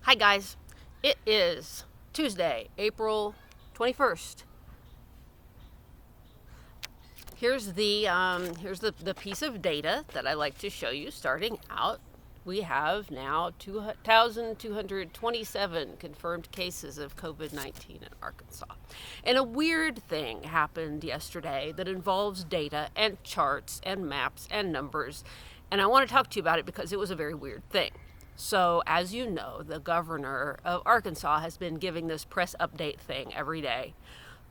Hi guys, it is Tuesday, April 21st. Here's the piece of data that I like to show you. Starting out, we have now 2,227 confirmed cases of COVID-19 in Arkansas. And a weird thing happened yesterday that involves data and charts and maps and numbers. And I want to talk to you about it because it was a very weird thing. So, as you know, the governor of Arkansas has been giving this press update thing every day,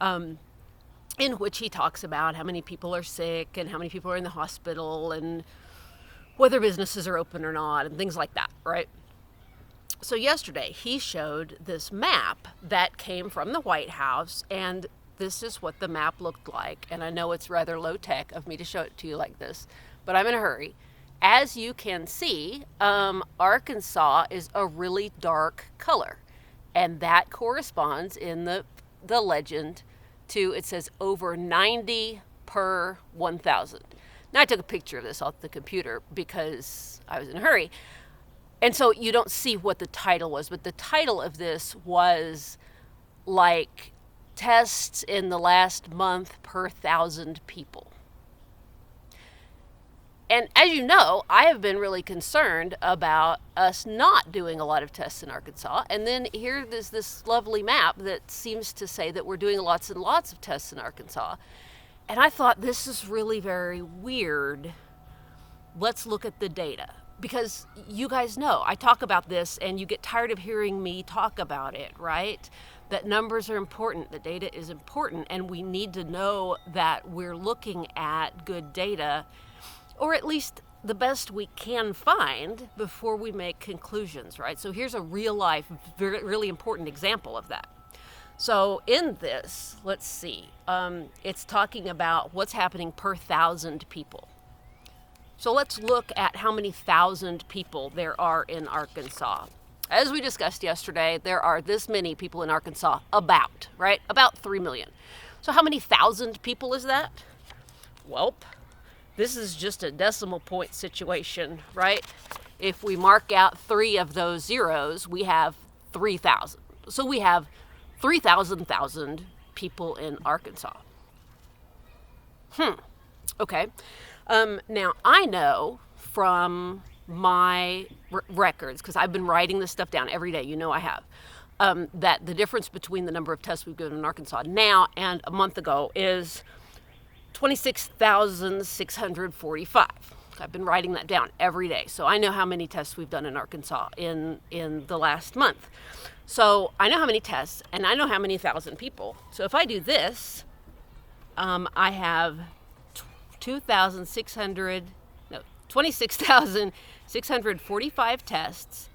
in which he talks about how many people are sick and how many people are in the hospital and whether businesses are open or not and things like that, right? So yesterday he showed this map that came from the White House, and this is what the map looked like. And I know it's rather low tech of me to show it to you like this, but I'm in a hurry. As you can see, Arkansas is a really dark color, and that corresponds in the legend to, it says over 90 per 1,000. Now I took a picture of this off the computer because I was in a hurry, and so you don't see what the title was, but the title of this was like tests in the last month per 1,000 people. And as you know, I have been really concerned about us not doing a lot of tests in Arkansas. And then here is this lovely map that seems to say that we're doing lots and lots of tests in Arkansas. And I thought, this is really very weird. Let's look at the data. Because you guys know, I talk about this and you get tired of hearing me talk about it, right? That numbers are important, the data is important, and we need to know that we're looking at good data, or at least the best we can find before we make conclusions, right? So here's a real life, really important example of that. So in this, let's see, it's talking about what's happening per 1,000 people. So let's look at how many thousand people there are in Arkansas. As we discussed yesterday, there are this many people in Arkansas, about 3 million. So how many thousand people is that? Welp. This is just a decimal point situation, right? If we mark out 3 of those zeros, we have 3,000. So we have 3,000 people in Arkansas. Okay. Now, I know from my records, because I've been writing this stuff down every day, you know I have, that the difference between the number of tests we've given in Arkansas now and a month ago is 26,645. I've been writing that down every day. So I know how many tests we've done in Arkansas in the last month. So I know how many tests, and I know how many thousand people. So if I do this, I have 26,645 tests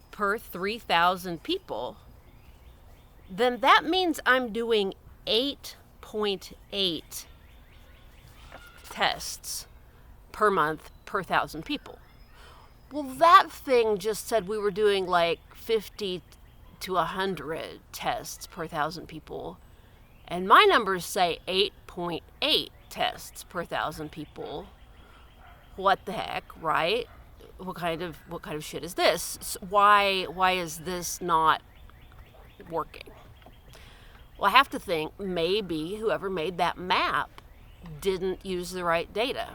per 3,000 people. Then that means I'm doing 8.8 tests per month per 1,000 people. Well, that thing just said we were doing like 50 to 100 tests per 1,000 people, and my numbers say 8.8 tests per 1,000 people. What the heck, right? What kind of shit is this? Why is this not working? Well, I have to think maybe whoever made that map didn't use the right data.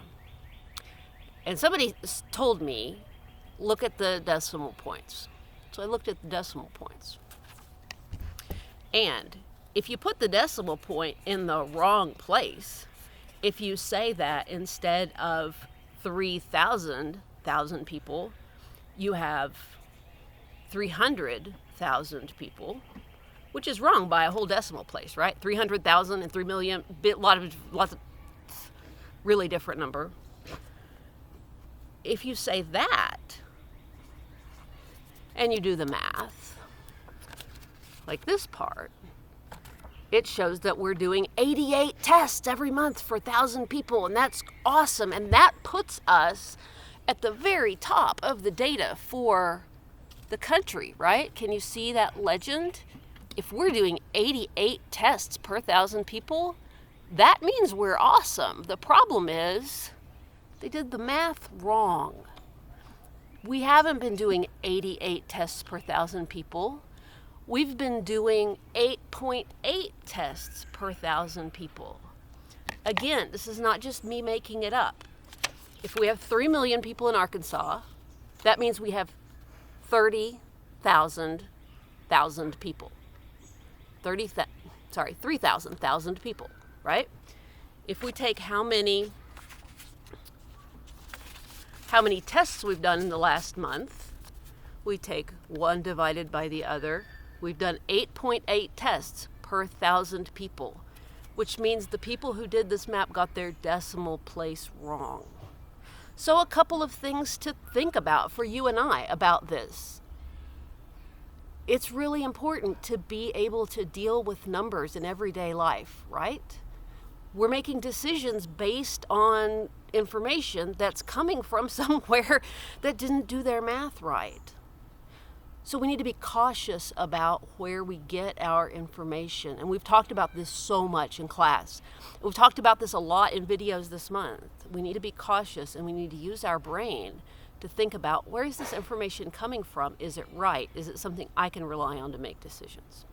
And somebody told me, look at the decimal points. So I looked at the decimal points. And if you put the decimal point in the wrong place, if you say that instead of 3,000 people, you have 300,000 people, which is wrong by a whole decimal place, right? 300,000 and 3 million, lots of really different number. If you say that and you do the math, like this part, it shows that we're doing 88 tests every month for 1,000 people, and that's awesome. And that puts us at the very top of the data for the country, right? Can you see that legend? If we're doing 88 tests per 1,000 people, that means we're awesome. The problem is they did the math wrong. We haven't been doing 88 tests per 1,000 people. We've been doing 8.8 tests per 1,000 people. Again, this is not just me making it up. If we have 3 million people in Arkansas, that means we have 30,000 people. 3,000 people, right? If we take how many tests we've done in the last month, we take one divided by the other. We've done 8.8 tests per 1,000 people, which means the people who did this map got their decimal place wrong. So a couple of things to think about for you and I about this. It's really important to be able to deal with numbers in everyday life, right? We're making decisions based on information that's coming from somewhere that didn't do their math right. So we need to be cautious about where we get our information. And we've talked about this so much in class. We've talked about this a lot in videos this month. We need to be cautious, and we need to use our brain to think about, where is this information coming from? Is it right? Is it something I can rely on to make decisions?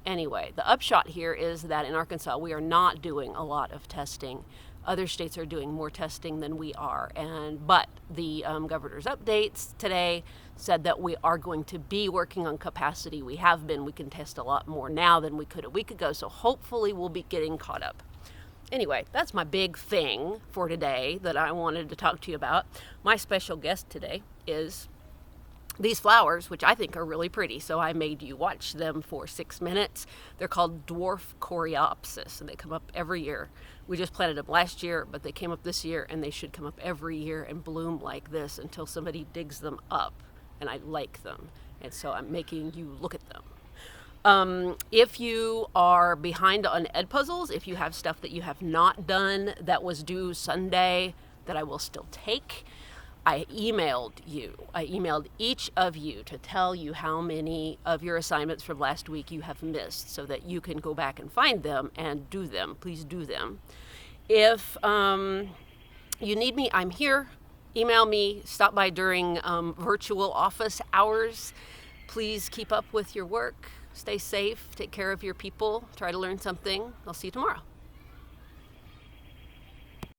Anyway, the upshot here is that in Arkansas, we are not doing a lot of testing. Other states are doing more testing than we are. But the governor's updates today said that we are going to be working on capacity. We have been. We can test a lot more now than we could a week ago. So hopefully we'll be getting caught up. Anyway, that's my big thing for today that I wanted to talk to you about. My special guest today is these flowers, which I think are really pretty, so I made you watch them for 6 minutes. They're called dwarf coreopsis, and they come up every year. We just planted them last year, but they came up this year, and they should come up every year and bloom like this until somebody digs them up, and I like them, and so I'm making you look at them. If you are behind on Edpuzzles, if you have stuff that you have not done that was due Sunday that I will still take, I emailed each of you to tell you how many of your assignments from last week you have missed so that you can go back and find them and do them. Please do them. If you need me, I'm here. Email me, stop by during virtual office hours. Please keep up with your work. Stay safe, take care of your people, try to learn something. I'll see you tomorrow.